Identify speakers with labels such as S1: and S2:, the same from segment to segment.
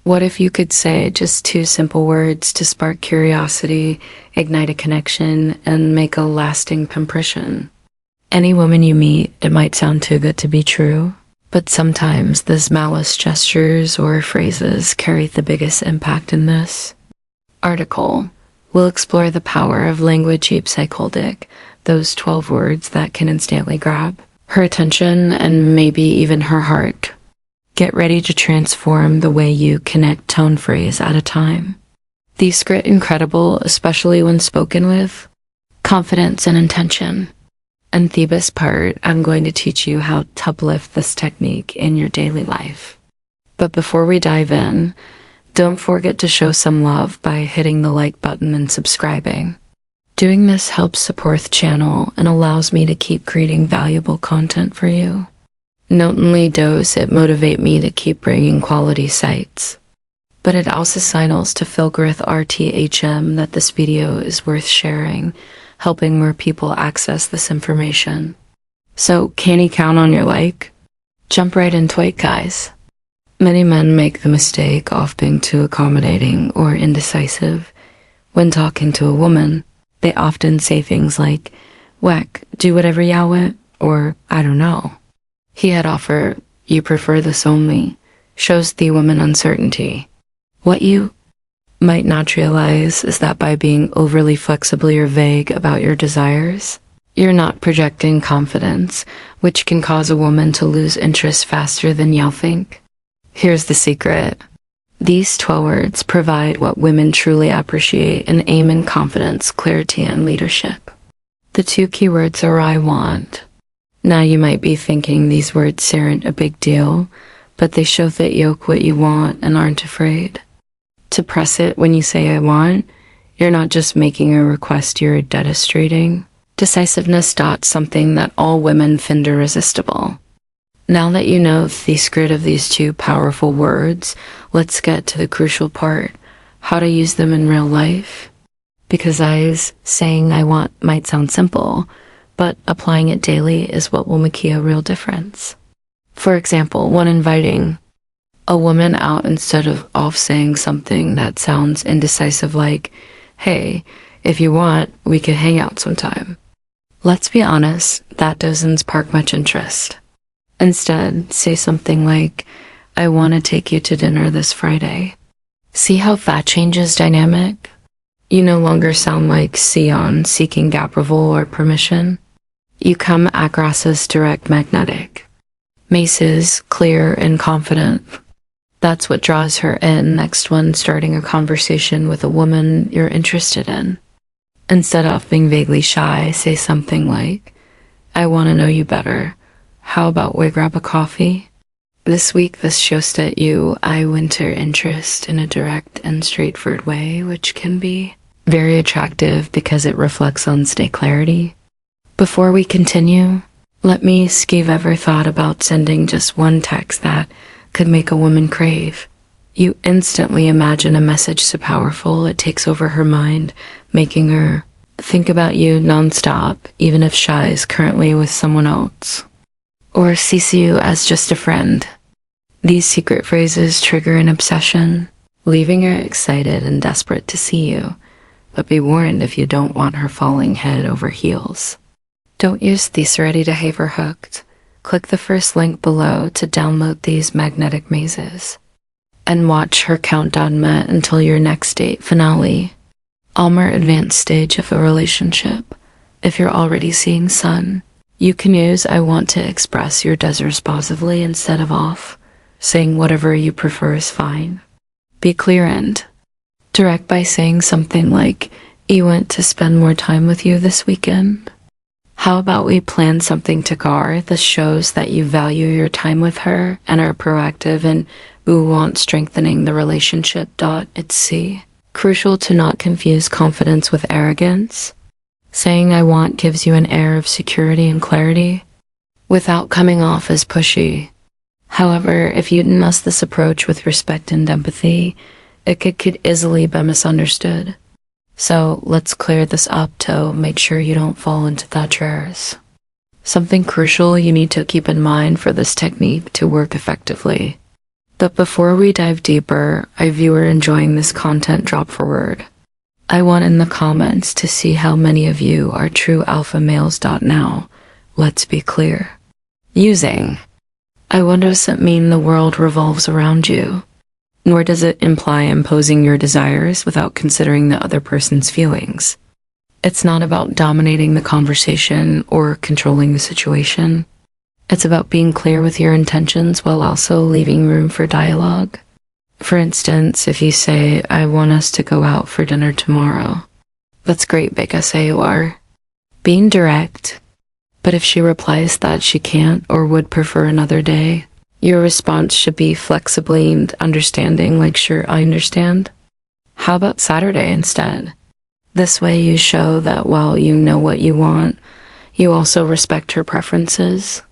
S1: What if you could say just two simple words to spark curiosity, ignite a connection, and make a lasting impression? Any woman you meet, it might sound too good to be true, but sometimes those malice gestures or phrases carry the biggest impact in this article. We'll explore the power of language psychologic, those 12 words that can instantly grab her attention and maybe even her heart. Get ready to transform the way you connect tone phrase at a time. These grit incredible, especially when spoken with confidence and intention. And the best part, I'm going to teach you how to uplift this technique in your daily life. But before we dive in, don't forget to show some love by hitting the like button and subscribing. Doing this helps support the channel and allows me to keep creating valuable content for you. Not only does it motivate me to keep bringing quality sites, but it also signals to Filgrith RTHM that this video is worth sharing, helping more people access this information. So, can you count on your like? Jump right into it, guys. Many men make the mistake of being too accommodating or indecisive. When talking to a woman, they often say things like, "Weck, do whatever you want," or "I don't know." He had offer, "You prefer this only," shows the woman uncertainty. What you might not realize is that by being overly flexible or vague about your desires, you're not projecting confidence, which can cause a woman to lose interest faster than you'll think. Here's the secret. These 12 words provide what women truly appreciate and aim in confidence, clarity, and leadership. The two key words are "I want." Now you might be thinking these words aren't a big deal, but they show that you know what you want and aren't afraid to press it. When you say "I want," you're not just making a request, you're demonstrating decisiveness. Something that all women find irresistible. Now that you know the secret of these two powerful words, let's get to the crucial part, how to use them in real life. Because saying "I want" might sound simple, but applying it daily is what will make a real difference. For example, when inviting a woman out, instead of saying something that sounds indecisive like, "Hey, if you want, we could hang out sometime." Let's be honest, that doesn't spark much interest. Instead, say something like, "I want to take you to dinner this Friday." See how that changes dynamic? You no longer sound like Sion seeking approval or permission. You come across as direct, magnetic. Mace's clear and confident. That's what draws her in. Next one, starting a conversation with a woman you're interested in. Instead of being vaguely shy, say something like, "I want to know you better. How about we grab a coffee?" This week, this shows that I winter interest in a direct and straightforward way, which can be very attractive because it reflects on state clarity. Before we continue, let me ask, you've ever thought about sending just one text that could make a woman crave? You instantly imagine a message so powerful it takes over her mind, making her think about you nonstop, even if shy is currently with someone else, or sees you as just a friend. These secret phrases trigger an obsession, leaving her excited and desperate to see you. But be warned if you don't want her falling head over heels. Don't use these ready to have her hooked. Click the first link below to download these magnetic mazes and watch her countdown met until your next date finale. All more advanced stage of a relationship. If you're already seeing sun, you can use "I want" to express your desires responsively instead of saying whatever you prefer is fine. Be clear and direct by saying something like, "I want to spend more time with you this weekend. How about we plan something together?" This shows that you value your time with her and are proactive and want strengthening the relationship. It's crucial to not confuse confidence with arrogance. Saying "I want" gives you an air of security and clarity without coming off as pushy. However, if you didn't this approach with respect and empathy, it could easily be misunderstood. So let's clear this up to make sure you don't fall into that traps. Something crucial you need to keep in mind for this technique to work effectively. But before we dive deeper, I view we're enjoying this content drop forward. I want in the comments to see how many of you are true alpha males. Now, let's be clear. Using. What does it mean the world revolves around you? Nor does it imply imposing your desires without considering the other person's feelings. It's not about dominating the conversation or controlling the situation. It's about being clear with your intentions while also leaving room for dialogue. For instance, if you say, I want us to go out for dinner tomorrow. That's great, because you are being direct. But if she replies that she can't or would prefer another day, your response should be flexibly and understanding, like, sure, I understand. How about Saturday instead? This way you show that while you know what you want, you also respect her preferences.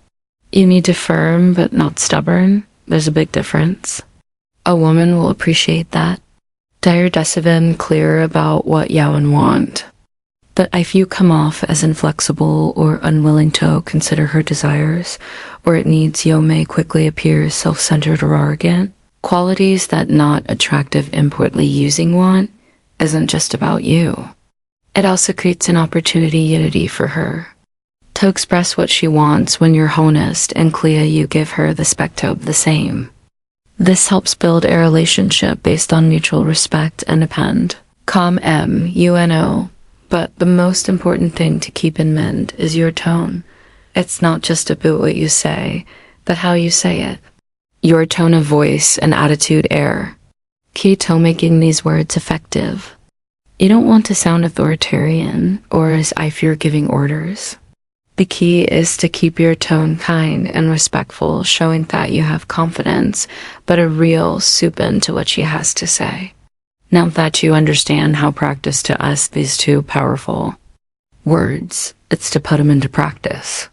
S1: You need to firm but not stubborn. There's a big difference. A woman will appreciate that. Dire decibin clear about what Yawen want. But if you come off as inflexible or unwilling to consider her desires, or it needs Yome quickly appears self-centered or arrogant, qualities that not attractive inputly using want, isn't just about you. It also creates an opportunity unity for her. To express what she wants when you're honest and clear, you give her the spectre of the same. This helps build a relationship based on mutual respect and depend. UNO. But the most important thing to keep in mind is your tone. It's not just about what you say, but how you say it. Your tone of voice and attitude air. Key to making these words effective. You don't want to sound authoritarian or as if you're giving orders. The key is to keep your tone kind and respectful, showing that you have confidence, but a real soup into what she has to say. Now that you understand how practice to us these two powerful words, it's to put them into practice.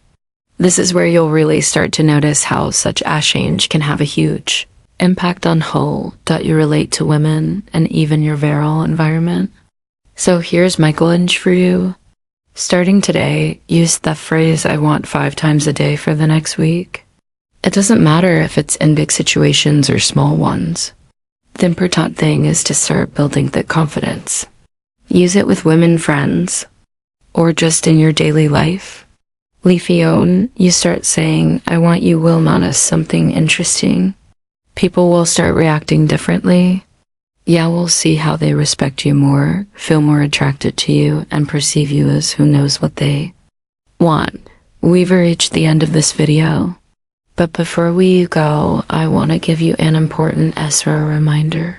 S1: This is where you'll really start to notice how such a change can have a huge impact on how you relate to women and even your viral environment. So here's my challenge for you. Starting today, use the phrase I want 5 times a day for the next week. It doesn't matter if it's in big situations or small ones. The important thing is to start building that confidence. Use it with women friends, or just in your daily life. Leafy you start saying, I want you will notice something interesting. People will start reacting differently. Yeah, we'll see how they respect you more, feel more attracted to you, and perceive you as who knows what they want. We've reached the end of this video. But before we go, I want to give you an important Esra reminder.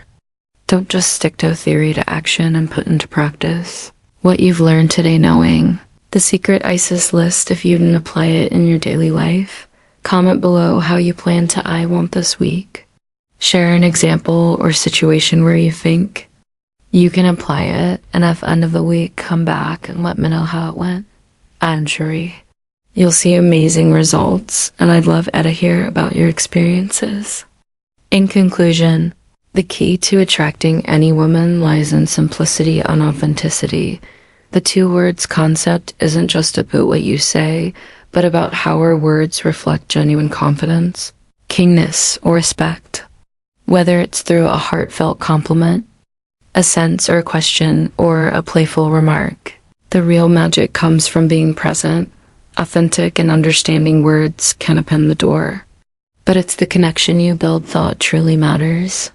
S1: Don't just stick to theory to action and put into practice what you've learned today, knowing the secret ISIS list if you didn't apply it in your daily life. Comment below how you plan to I want this week. Share an example or situation where you think you can apply it, and at the end of the week, come back and let me know how it went. I'm sure you'll see amazing results, and I'd love to hear about your experiences. In conclusion, the key to attracting any woman lies in simplicity and authenticity. The 2 words concept isn't just about what you say, but about how our words reflect genuine confidence, kingness, or respect. Whether it's through a heartfelt compliment, a sense or a question, or a playful remark, the real magic comes from being present. Authentic and understanding words can open the door, but it's the connection you build that truly matters.